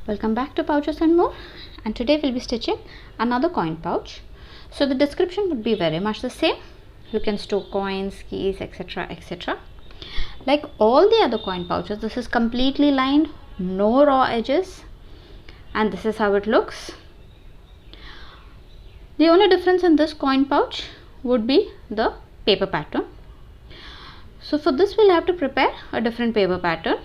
Welcome back to Pouches and More, and today we'll be stitching another coin pouch. So the description would be very much the same. You can store coins, keys, etc, etc. Like all the other coin pouches, this is completely lined, no raw edges, and this is how it looks. The only difference in this coin pouch would be the paper pattern. So for this we'll have to prepare a different paper pattern.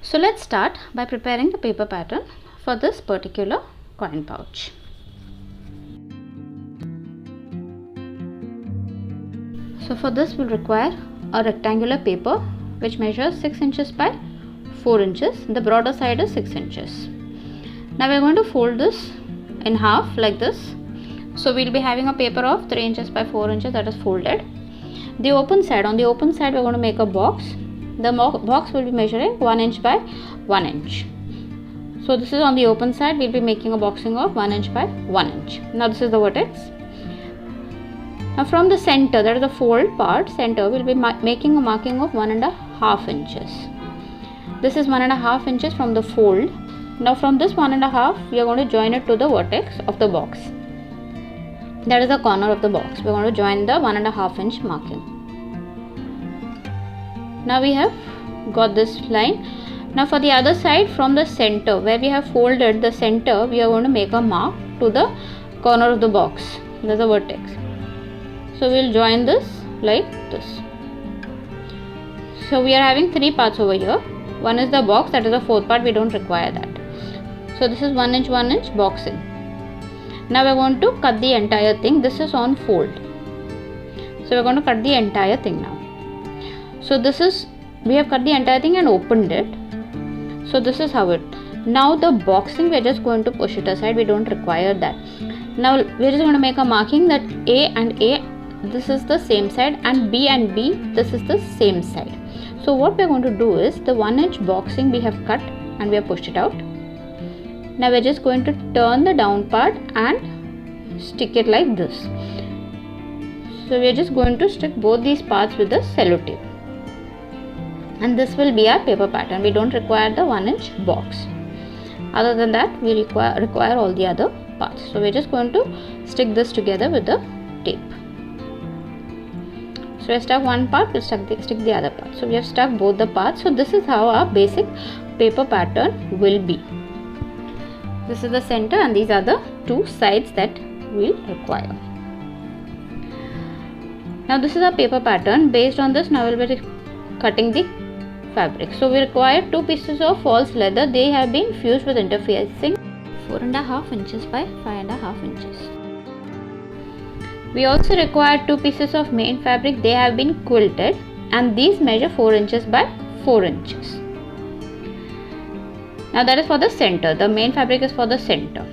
So let's start by preparing the paper pattern for this particular coin pouch. So for this we'll require a rectangular paper which measures 6 inches by 4 inches. The broader side is 6 inches. Now we're going to fold this in half like this. So we'll be having a paper of 3 inches by 4 inches that is folded. On the open side we're going to make a box. The box will be measuring 1 inch by 1 inch. So this is on the open side, we'll be making a boxing of 1 inch by 1 inch. Now this is the vertex. Now from the center, that is the fold part, center, we'll be making a marking of 1.5 inches. This is 1.5 inches from the fold. Now from this 1.5, we are going to join it to the vertex of the box. That is the corner of the box. We're going to join the 1.5 inch marking. Now we have got this line. Now for the other side, from the center where we have folded the center, we are going to make a mark to the corner of the box. There's a vertex. So we'll join this like this. So we are having 3 parts over here. One is the box, that is the fourth part, we don't require that. So this is 1 inch boxing. Now we're going to cut the entire thing. This is on fold. So we're going to cut the entire thing now. So this is, we have cut the entire thing and opened it. So this is how it. Now the boxing, we're just going to push it aside. We don't require that. Now we're just going to make a marking that A and A, this is the same side, and B, this is the same side. So what we're going to do is, the 1 inch boxing we have cut and we have pushed it out. Now we're just going to turn the down part and stick it like this. So we're just going to stick both these parts with the sellotape. And this will be our paper pattern. We don't require the 1 inch box. Other than that, we require all the other parts. So we're just going to stick this together with the tape. So we stuck one part, we'll stick the other part. So we have stuck both the parts. So this is how our basic paper pattern will be. This is the center and these are the 2 sides that we'll require. Now this is our paper pattern. Based on this, now we'll be cutting the fabric. So we require 2 pieces of false leather. They have been fused with interfacing 4.5 inches by 5.5 inches. We also require 2 pieces of main fabric. They have been quilted and these measure 4 inches by 4 inches. Now that is for the center. The main fabric is for the center.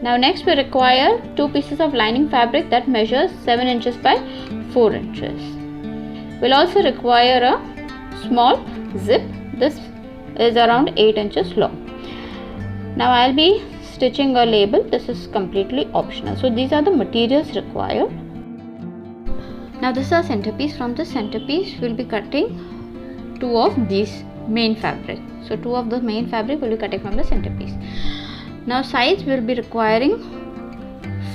Now next we require 2 pieces of lining fabric that measures 7 inches by 4 inches. We'll also require a small zip. This is around 8 inches long. Now I'll be stitching a label. This is completely optional. So these are the materials required. Now this is our centerpiece. From the centerpiece we'll be cutting 2 of these main fabric. So 2 of the main fabric will be cutting from the centerpiece. Now sides will be requiring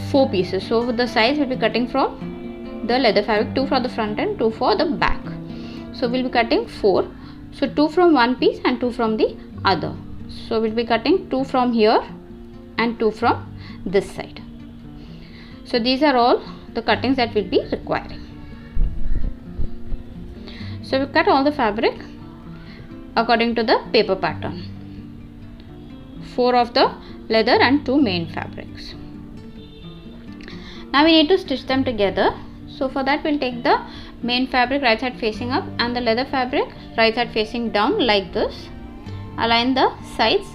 4 pieces. So the sides will be cutting from the leather fabric, 2 for the front and 2 for the back. So we'll be cutting 4. So 2 from one piece and 2 from the other. So we'll be cutting 2 from here and 2 from this side. So these are all the cuttings that we'll be requiring. So we cut all the fabric according to the paper pattern. 4 of the leather and 2 main fabrics. Now we need to stitch them together. So for that we'll take the main fabric right side facing up and the leather fabric right side facing down like this. Align the sides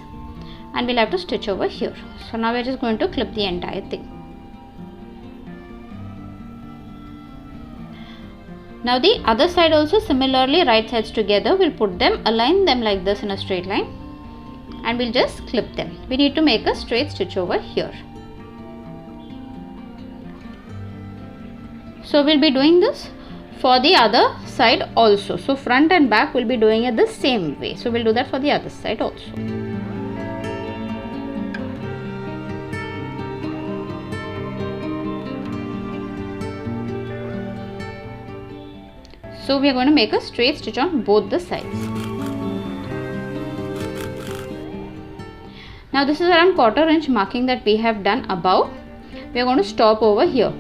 and we'll have to stitch over here. So now we're just going to clip the entire thing. Now the other side also similarly, right sides together, we'll put them, align them like this in a straight line and we'll just clip them. We need to make a straight stitch over here. So we'll be doing this for the other side also. So front and back will be doing it the same way. So we'll do that for the other side also. So we are going to make a straight stitch on both the sides. Now this is around 1/4 inch marking that we have done above. We are going to stop over here.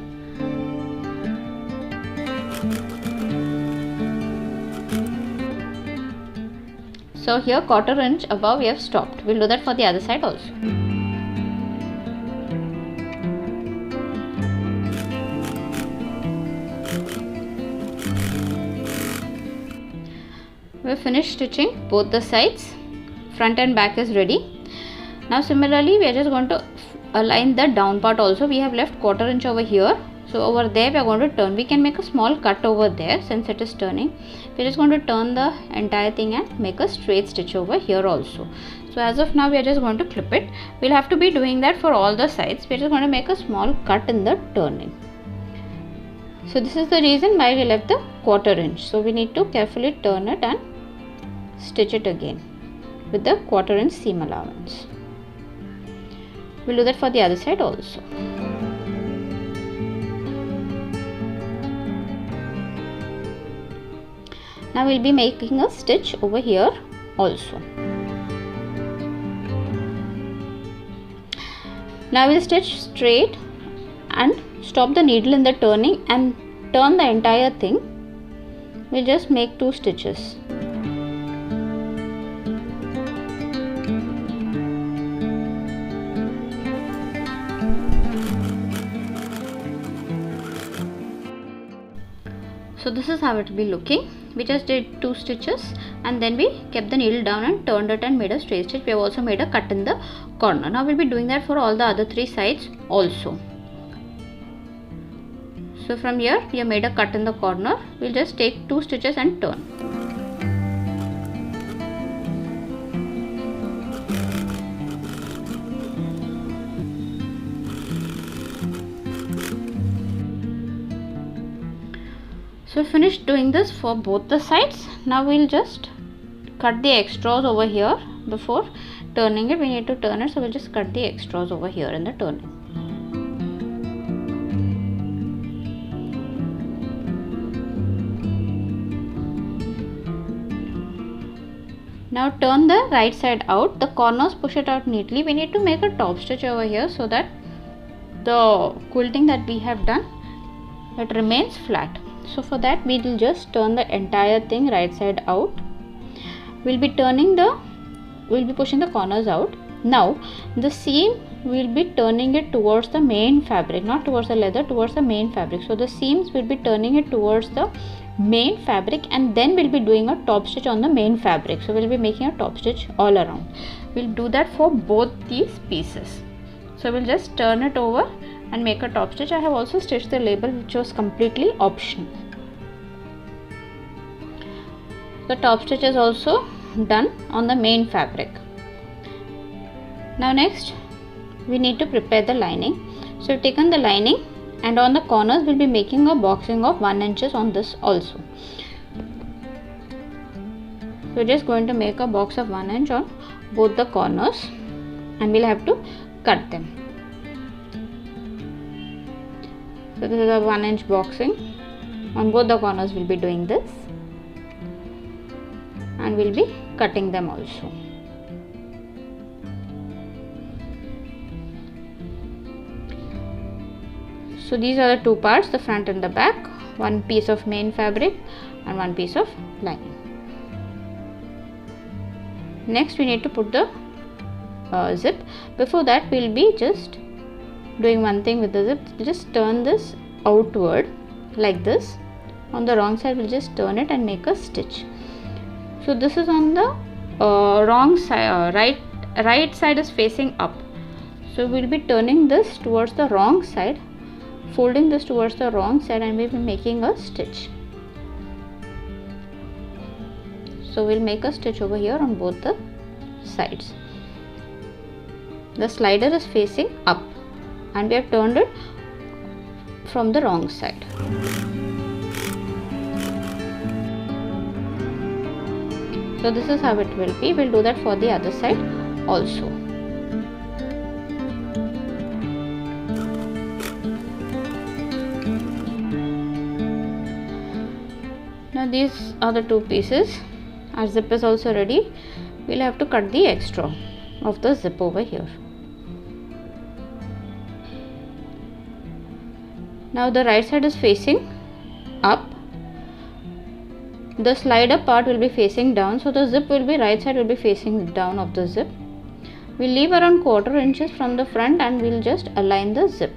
So here 1/4 inch above we have stopped. We'll do that for the other side also. We finished stitching both the sides. Front and back is ready. Now similarly we are just going to align the down part also. We have left 1/4 inch over here. So over there we are going to turn. We can make a small cut over there since it is turning. We are just going to turn the entire thing and make a straight stitch over here also. So as of now we are just going to clip it. We'll have to be doing that for all the sides. We are just going to make a small cut in the turning. So this is the reason why we left the 1/4 inch. So we need to carefully turn it and stitch it again with the 1/4 inch seam allowance. We'll do that for the other side also. Now we'll be making a stitch over here also. Now we'll stitch straight and stop the needle in the turning and turn the entire thing. We'll just make 2 stitches. So this is how it will be looking. We just did 2 stitches and then we kept the needle down and turned it and made a straight stitch. We have also made a cut in the corner. Now we'll be doing that for all the other 3 sides also. So from here we have made a cut in the corner. We'll just take 2 stitches and turn. So finished doing this for both the sides. Now we'll just cut the extras over here. Before turning it we need to turn it, so we'll just cut the extras over here in the turning. Now turn the right side out, the corners push it out neatly. We need to make a top stitch over here so that the quilting that we have done, it remains flat. So for that we will just turn the entire thing right side out. We'll be pushing the corners out. Now the seam we'll be turning it towards the main fabric, not towards the leather, towards the main fabric. So the seams will be turning it towards the main fabric and then we'll be doing a top stitch on the main fabric. So we'll be making a top stitch all around. We'll do that for both these pieces. So we'll just turn it over and make a top stitch. I have also stitched the label, which was completely optional. The top stitch is also done on the main fabric. Now next we need to prepare the lining. So we've taken the lining and on the corners we'll be making a boxing of 1 inch on this also. We're just going to make a box of 1 inch on both the corners and we'll have to cut them. So this is a 1 inch boxing. On both the corners we'll be doing this and we'll be cutting them also. So these are the 2 parts, the front and the back, 1 piece of main fabric and 1 piece of lining. Next we need to put the zip. Before that we'll be just doing one thing with the zip. Just turn this outward like this. On the wrong side we'll just turn it and make a stitch. So this is on the wrong side, right side is facing up. So we'll be turning this towards the wrong side, folding this towards the wrong side and we'll be making a stitch. So we'll make a stitch over here on both the sides. The slider is facing up and we have turned it from the wrong side. So this is how it will be. We'll do that for the other side also. these are the two pieces. Our zip is also ready. We'll have to cut the extra of the zip over here. Now the right side is facing up. The slider part will be facing down, so the zip will be right side will be facing down of the zip. We'll leave around 1/4 inches from the front and we'll just align the zip.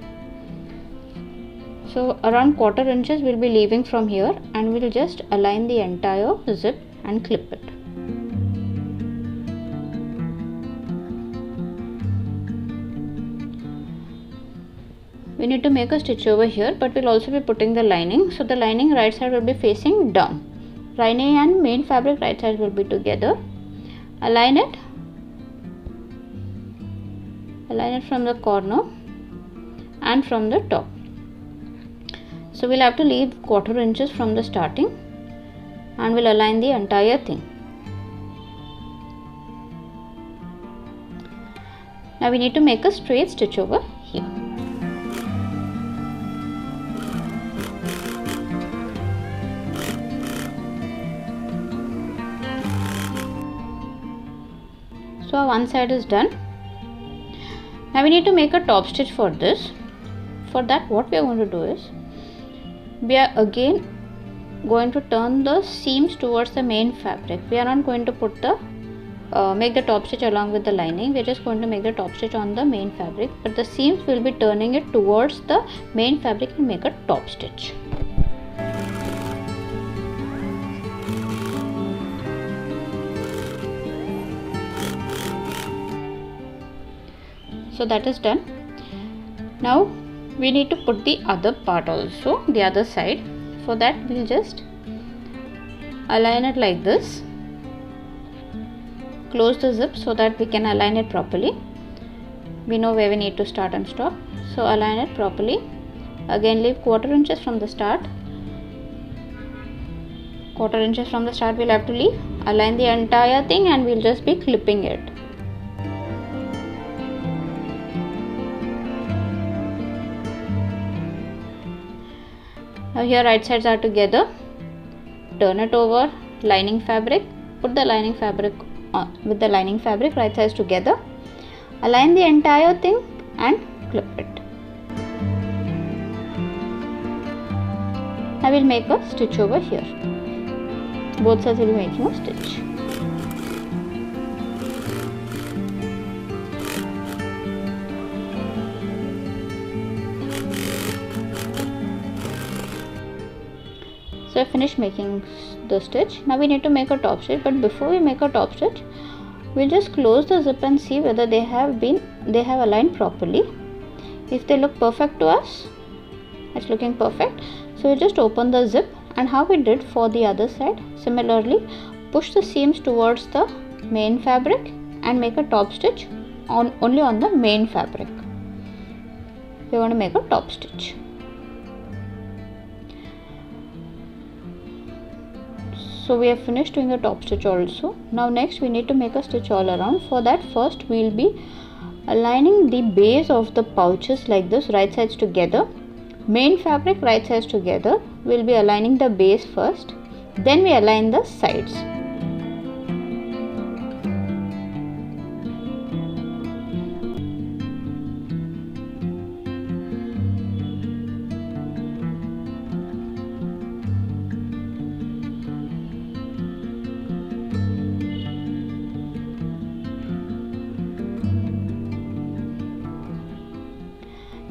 So around 1/4 inches we'll be leaving from here and we'll just align the entire zip and clip it. We need to make a stitch over here, but we'll also be putting the lining. So the lining right side will be facing down. Lining and main fabric right side will be together. Align it from the corner and from the top. So we'll have to leave 1/4 inches from the starting and we'll align the entire thing. Now we need to make a straight stitch over here. So one side is done. Now we need to make a top stitch for this. For that, what we are going to do is, we are again going to turn the seams towards the main fabric. We are not going to put the make the top stitch along with the lining. We are just going to make the top stitch on the main fabric, but the seams will be turning it towards the main fabric and make a top stitch. So that is done. Now we need to put the other part also, the other side. For that we'll just align it like this. Close the zip so that we can align it properly. We know where we need to start and stop. So align it properly. Again leave 1/4 inches from the start. 1/4 inches from the start we'll have to leave. Align the entire thing and we'll just be clipping it. Now here right sides are together. Turn it over, lining fabric, put the lining fabric on with the lining fabric, right sides together. Align the entire thing and clip it. I will make a stitch over here. Both sides will be making a stitch. So I finished making the stitch. Now we need to make a top stitch, but before we make a top stitch, we'll just close the zip and see whether they have aligned properly. If they look perfect to us, it's looking perfect. So we just open the zip, and how we did for the other side, similarly push the seams towards the main fabric and make a top stitch only on the main fabric. We want to make a top stitch. So we have finished doing the top stitch also. Now next we need to make a stitch all around. For that, first we will be aligning the base of the pouches like this, right sides together. Main fabric right sides together. We will be aligning the base first, then we align the sides.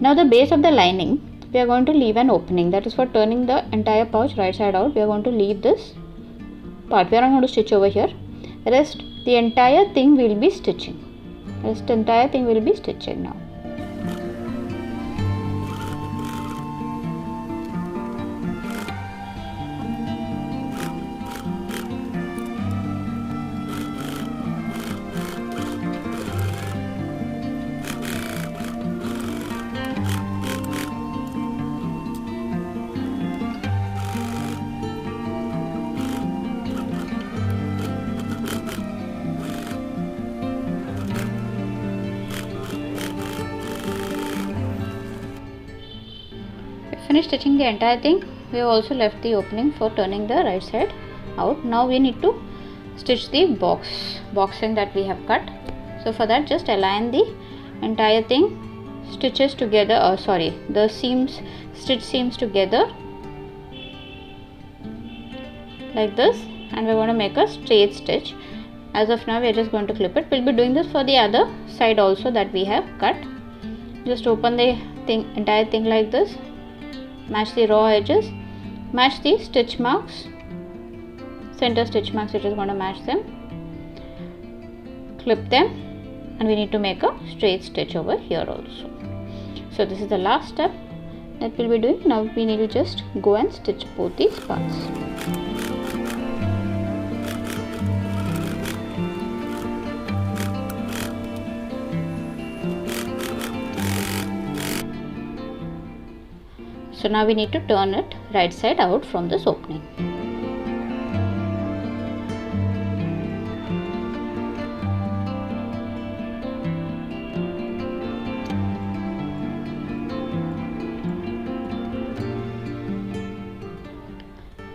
Now the base of the lining, we are going to leave an opening. That is for turning the entire pouch right side out. We are going to leave this part. We are not going to stitch over here. Rest the entire thing will be stitching. Now. Finish stitching the entire thing. we have also left the opening for turning the right side out. Now we need to stitch the boxing that we have cut. So for that, just align the entire thing, stitches together, the stitch seams together like this, and we want to make a straight stitch. As of now we are just going to clip it. We'll be doing this for the other side also that we have cut. Just open the entire thing like this, match the raw edges, match the stitch marks, center stitch marks, we're just going to match them, clip them, and we need to make a straight stitch over here also. So this is the last step that we'll be doing. Now we need to just go and stitch both these parts. So now we need to turn it right side out from this opening.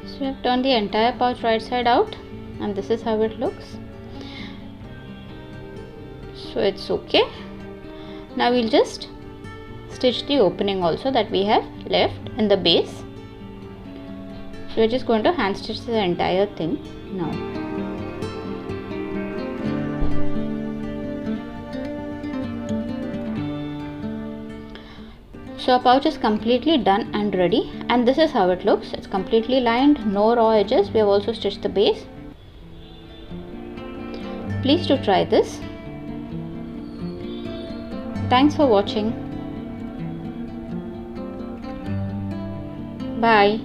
So we have turned the entire pouch right side out, and this is how it looks. So it's okay. Now we'll just stitch the opening also that we have left in the base. So we're just going to hand stitch the entire thing now. So our pouch is completely done and ready, and this is how it looks. It's completely lined, no raw edges. We have also stitched the base. Please do try this. Thanks for watching. Bye.